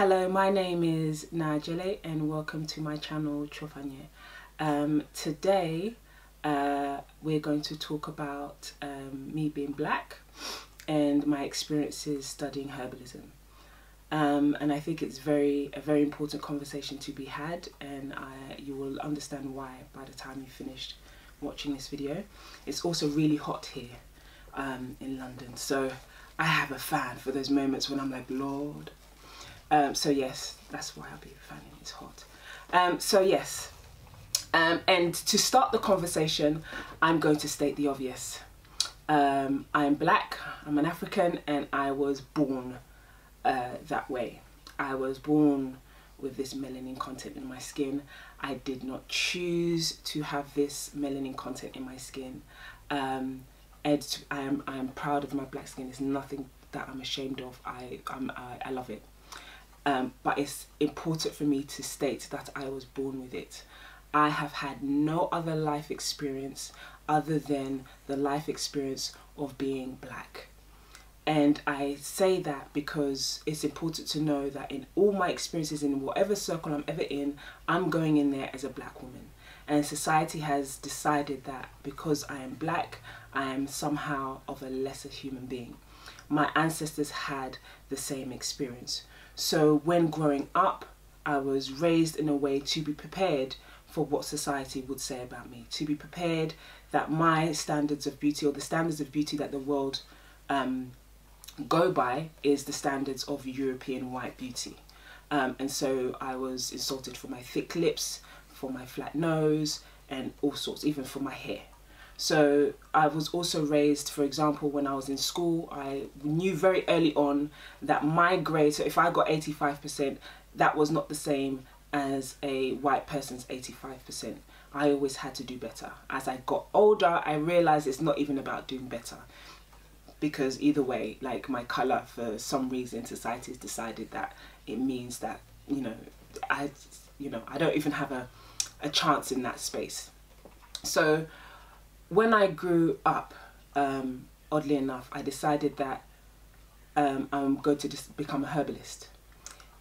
Hello, my name is Najele and welcome to my channel Chofanye. Today we're going to talk about me being black and my experiences studying herbalism. And I think it's a very important conversation to be had, and you will understand why by the time you finished watching this video. It's also really hot here in London, so I have a fan for those moments when I'm like, Lord. So yes, that's why I'll be fanning. It's hot. So yes, and to start the conversation, I'm going to state the obvious. I'm black, I'm an African, and I was born that way. I was born with this melanin content in my skin. I did not choose to have this melanin content in my skin. And I am proud of my black skin. It's nothing that I'm ashamed of. I love it. But it's important for me to state that I was born with it. I have had no other life experience other than the life experience of being black. And I say that because it's important to know that in all my experiences, in whatever circle I'm ever in, I'm going in there as a black woman. And society has decided that because I am black, I am somehow of a lesser human being. My ancestors had the same experience. So when growing up, I was raised in a way to be prepared for what society would say about me, to be prepared that my standards of beauty, or the standards of beauty that the world go by, is the standards of European white beauty. And so I was insulted for my thick lips, for my flat nose, and all sorts, even for my hair. So I was also raised, for example, when I was in school, I knew very early on that my grade, so if I got 85%, that was not the same as a white person's 85%. I always had to do better. As I got older, I realized it's not even about doing better, because either way, like my color, for some reason, society has decided that it means that, I don't even have a chance in that space. So when I grew up, oddly enough, I decided that I'm going to just become a herbalist.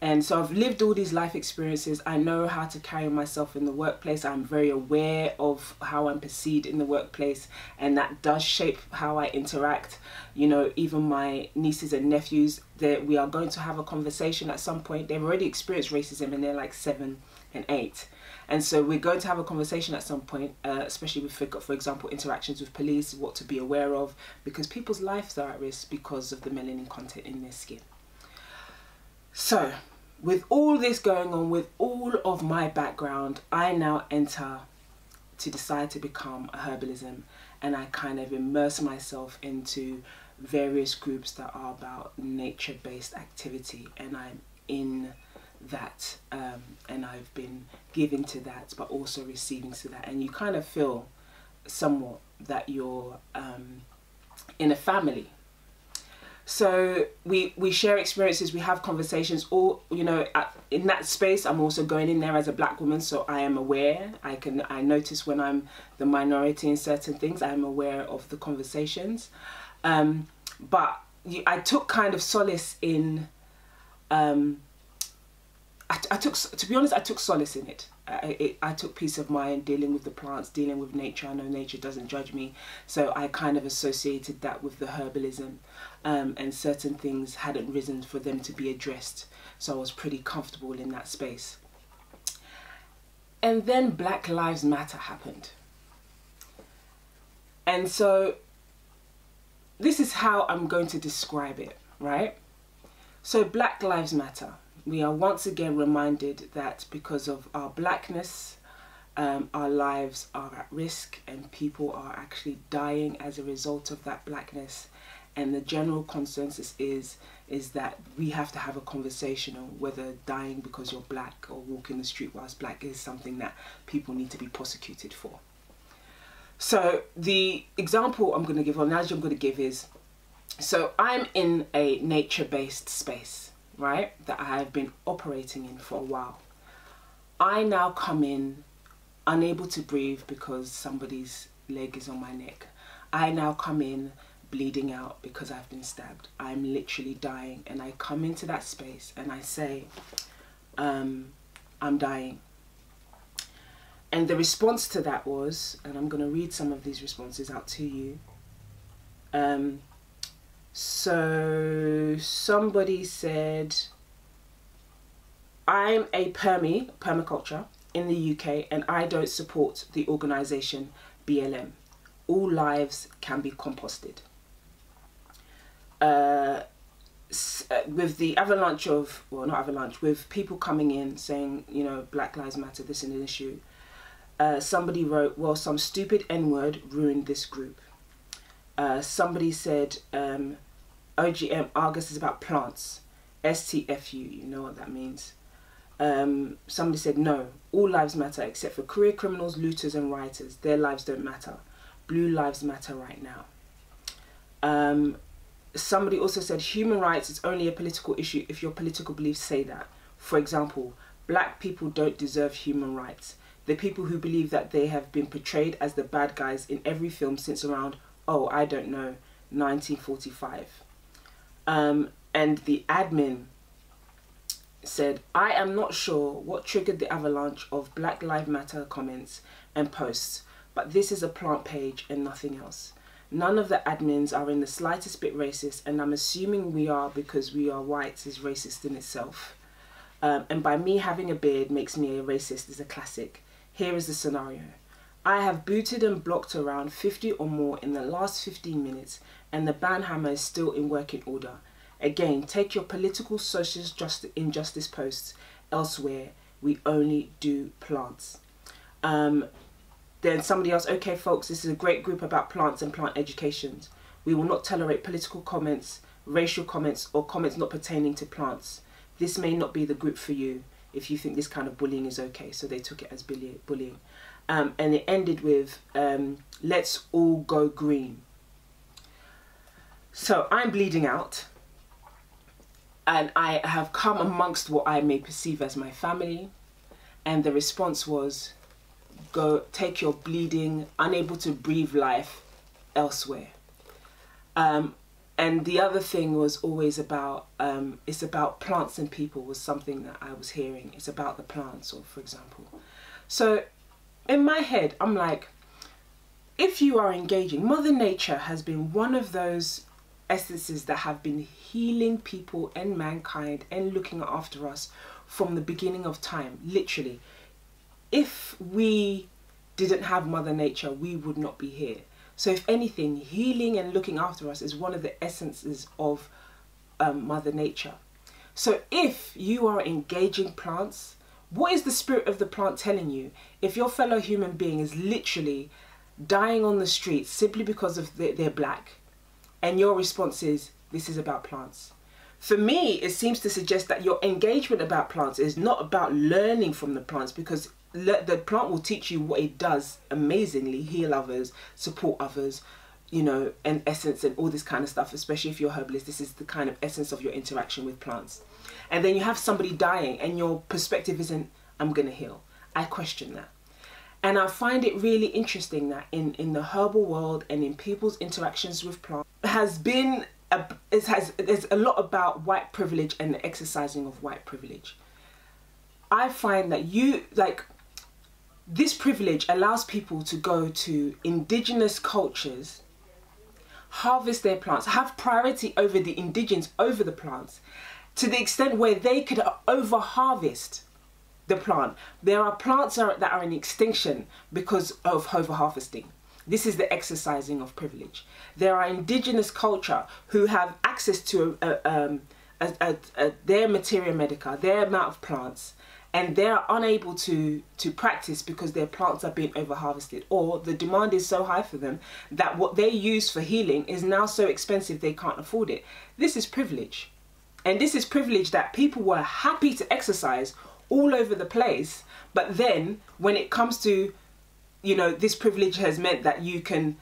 And so I've lived all these life experiences. I know how to carry myself in the workplace. I'm very aware of how I'm perceived in the workplace, and that does shape how I interact. Even my nieces and nephews, we are going to have a conversation at some point. They've already experienced racism and they're like 7 and 8. And so we're going to have a conversation at some point, especially with, for example, interactions with police, what to be aware of, because people's lives are at risk because of the melanin content in their skin. So with all this going on, with all of my background, I now decide to become a herbalism, and I kind of immerse myself into various groups that are about nature-based activity, and I'm in that, and I've been giving to that, but also receiving to that, and you kind of feel somewhat that you're in a family. So we share experiences, we have conversations, all in that space. I'm also going in there as a black woman, so I am aware. I notice when I'm the minority in certain things. I am aware of the conversations, but I took kind of solace in. To be honest, I took solace in it. I took peace of mind dealing with the plants, dealing with nature. I know nature doesn't judge me, so I kind of associated that with the herbalism, and certain things hadn't risen for them to be addressed, so I was pretty comfortable in that space. And then Black Lives Matter happened, and so this is how I'm going to describe it, right? So Black Lives Matter. We are once again reminded that because of our blackness, our lives are at risk, and people are actually dying as a result of that blackness. And the general consensus is that we have to have a conversation on whether dying because you're black or walking the street whilst black is something that people need to be prosecuted for. So the example I'm going to give, or analogy I'm going to give is, so I'm in a nature-based space, right, that I have been operating in for a while. I now come in unable to breathe because somebody's leg is on my neck. I now come in bleeding out because I've been stabbed. I'm literally dying, and I come into that space and I say, I'm dying. And the response to that was, and I'm going to read some of these responses out to you. So somebody said, I'm a permaculture in the UK, and I don't support the organisation BLM. All lives can be composted. With the avalanche of, well, not avalanche, with people coming in saying, you know, Black Lives Matter, this is an issue. Somebody wrote, well, some stupid N-word ruined this group. Somebody said, OGM, Argus is about plants. STFU, you know what that means. Somebody said, no, all lives matter except for career criminals, looters and rioters. Their lives don't matter. Blue lives matter right now. Somebody also said, human rights is only a political issue if your political beliefs say that. For example, black people don't deserve human rights. The people who believe that they have been portrayed as the bad guys in every film since around, oh, I don't know, 1945. And the admin said, I am not sure what triggered the avalanche of Black Lives Matter comments and posts, but this is a plant page and nothing else. None of the admins are in the slightest bit racist, and I'm assuming we are because we are whites is racist in itself. And by me having a beard makes me a racist is a classic. Here is the scenario. I have booted and blocked around 50 or more in the last 15 minutes, and the banhammer is still in working order. Again, take your political social injustice posts elsewhere. We only do plants. Then somebody else, okay folks, this is a great group about plants and plant education. We will not tolerate political comments, racial comments, or comments not pertaining to plants. This may not be the group for you if you think this kind of bullying is okay. So they took it as bullying. And it ended with, let's all go green. So I'm bleeding out, and I have come amongst what I may perceive as my family, and the response was, go take your bleeding, unable to breathe life elsewhere. And the other thing was always about, it's about plants and people was something that I was hearing. It's about the plants, or for example. So in my head, I'm like, if you are engaging, Mother Nature has been one of those essences that have been healing people and mankind and looking after us from the beginning of time, literally. If we didn't have Mother Nature, we would not be here. So if anything, healing and looking after us is one of the essences of Mother Nature. So if you are engaging plants, what is the spirit of the plant telling you? If your fellow human being is literally dying on the streets simply because of they're black, and your response is, this is about plants. For me, it seems to suggest that your engagement about plants is not about learning from the plants, because the plant will teach you what it does amazingly, heal others, support others, you know, and essence and all this kind of stuff, especially if you're a herbalist. This is the kind of essence of your interaction with plants. And then you have somebody dying and your perspective isn't, I'm going to heal. I question that. And I find it really interesting that in the herbal world and in people's interactions with plants, there's a lot about white privilege and the exercising of white privilege. I find that this privilege allows people to go to indigenous cultures, harvest their plants, have priority over the indigens over the plants, to the extent where they could over-harvest the plant. There are plants that are in extinction because of over-harvesting. This is the exercising of privilege. There are indigenous culture who have access to their materia medica, their amount of plants, and they're unable to practice because their plants are being over-harvested, or the demand is so high for them that what they use for healing is now so expensive they can't afford it. This is privilege. And this is privilege that people were happy to exercise all over the place, but then when it comes to, you know, this privilege has meant that you can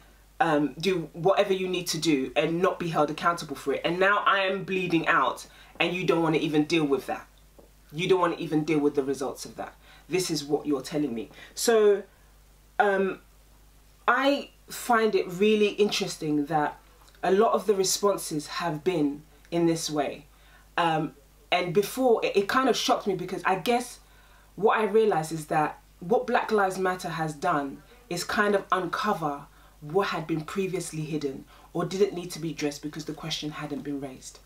do whatever you need to do and not be held accountable for it. And now I am bleeding out and you don't want to even deal with that. You don't want to even deal with the results of that. This is what you're telling me. So I find it really interesting that a lot of the responses have been in this way. And before, it kind of shocked me, because I guess what I realized is that what Black Lives Matter has done is kind of uncover what had been previously hidden or didn't need to be addressed because the question hadn't been raised.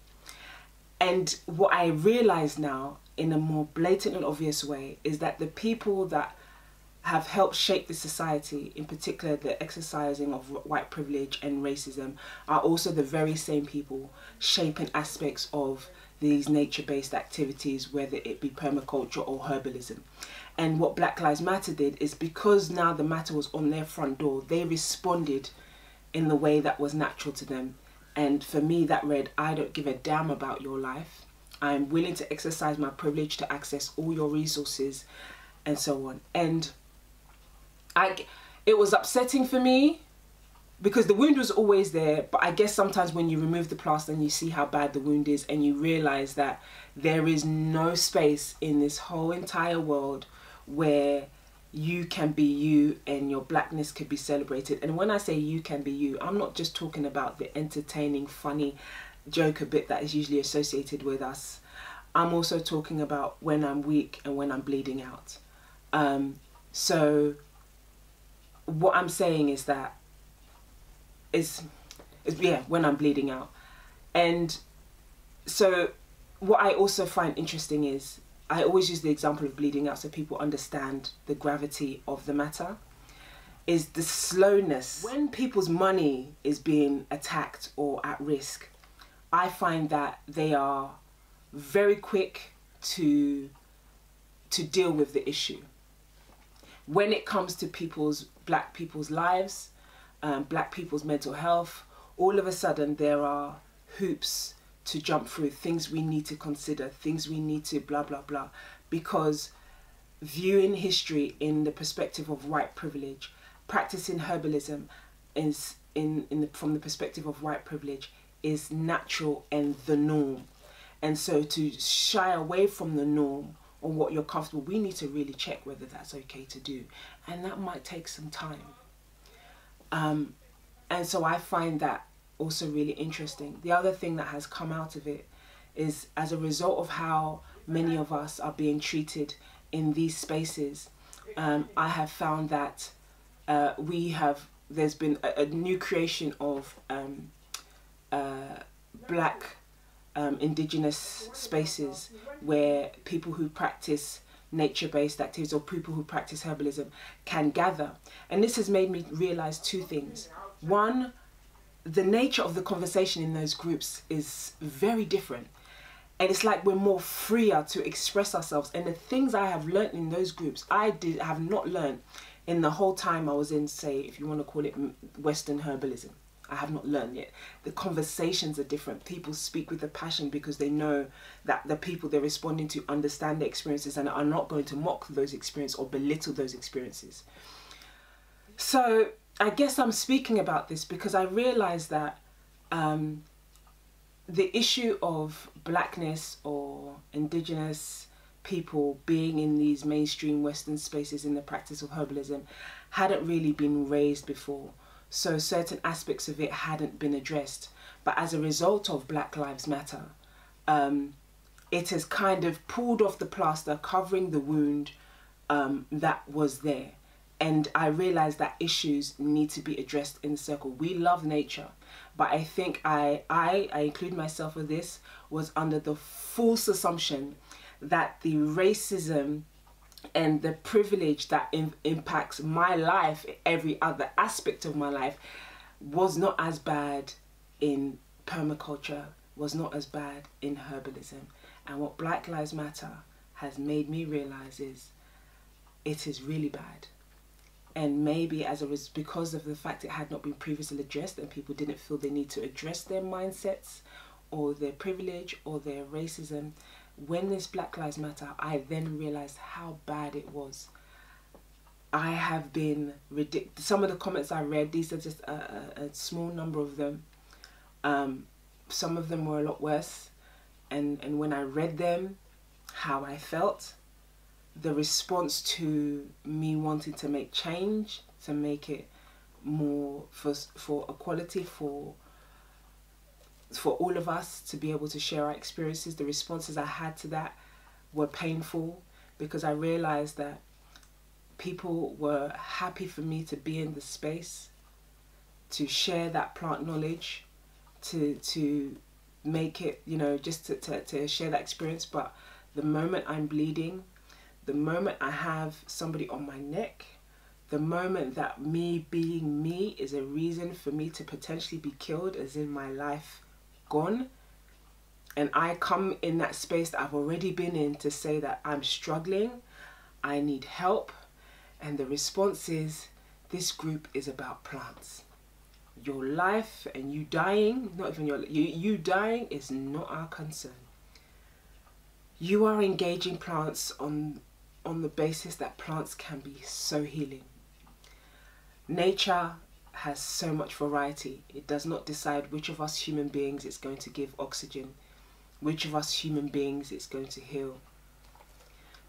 And what I realize now, in a more blatant and obvious way, is that the people that have helped shape the society, in particular the exercising of white privilege and racism, are also the very same people shaping aspects of these nature-based activities, whether it be permaculture or herbalism. And what Black Lives Matter did is, because now the matter was on their front door, they responded in the way that was natural to them. And for me, that read, I don't give a damn about your life. I'm willing to exercise my privilege to access all your resources and so on. And it was upsetting for me, because the wound was always there, but I guess sometimes when you remove the plaster and you see how bad the wound is, and you realize that there is no space in this whole entire world where you can be you and your blackness could be celebrated. And when I say you can be you, I'm not just talking about the entertaining, funny joker bit that is usually associated with us. I'm also talking about when I'm weak and when I'm bleeding out. So what I'm saying is that yeah, when I'm bleeding out. And so what I also find interesting is, I always use the example of bleeding out so people understand the gravity of the matter, is the slowness. When people's money is being attacked or at risk, I find that they are very quick to deal with the issue. When it comes to black people's lives, black people's mental health, all of a sudden there are hoops to jump through, things we need to consider, things we need to blah blah blah, because viewing history in the perspective of white privilege, practicing herbalism from the perspective of white privilege is natural and the norm. And so to shy away from the norm or what you're comfortable, we need to really check whether that's okay to do, and that might take some time. And so I find that also really interesting. The other thing that has come out of it is, as a result of how many of us are being treated in these spaces, I have found that there's been a new creation of black indigenous spaces where people who practice nature-based activities or people who practice herbalism can gather. And this has made me realize two things. One, the nature of the conversation in those groups is very different, and it's like we're more freer to express ourselves. And the things I have learned in those groups, I have not learned in the whole time I was in, say, if you want to call it Western herbalism. I have not learned yet. The conversations are different. People speak with a passion because they know that the people they're responding to understand their experiences and are not going to mock those experiences or belittle those experiences. So I guess I'm speaking about this because I realize that the issue of blackness or indigenous people being in these mainstream Western spaces in the practice of herbalism hadn't really been raised before. So certain aspects of it hadn't been addressed. But as a result of Black Lives Matter, it has kind of pulled off the plaster, covering the wound that was there. And I realized that issues need to be addressed in the circle. We love nature, but I think I include myself with this, was under the false assumption that the racism and the privilege that impacts my life, every other aspect of my life, was not as bad in permaculture, was not as bad in herbalism. And what Black Lives Matter has made me realize is it is really bad. And maybe because of the fact it had not been previously addressed and people didn't feel they need to address their mindsets or their privilege or their racism, when this Black Lives Matter, I then realized how bad it was. I have been ridiculous. Some of the comments I read, these are just a small number of them. Some of them were a lot worse. And when I read them, how I felt, the response to me wanting to make change, to make it more for equality, for for all of us to be able to share our experiences. The responses I had to that were painful, because I realized that people were happy for me to be in the space, to share that plant knowledge, to make it, you know, just to share that experience. But the moment I'm bleeding, the moment I have somebody on my neck, the moment that me being me is a reason for me to potentially be killed, as in my life gone, and I come in that space that I've already been in to say that I'm struggling, I need help, and the response is, this group is about plants. Your life and you dying, not even you dying is not our concern. You are engaging plants on the basis that plants can be so healing. Nature has so much variety. It does not decide which of us human beings it's going to give oxygen, which of us human beings it's going to heal.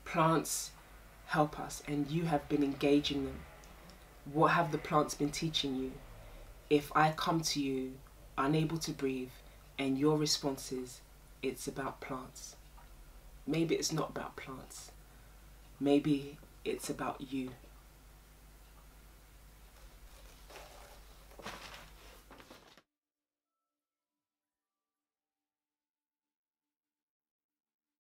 Plants help us, and you have been engaging them. What have the plants been teaching you? If I come to you unable to breathe and your response is, it's about plants, maybe it's not about plants. Maybe it's about you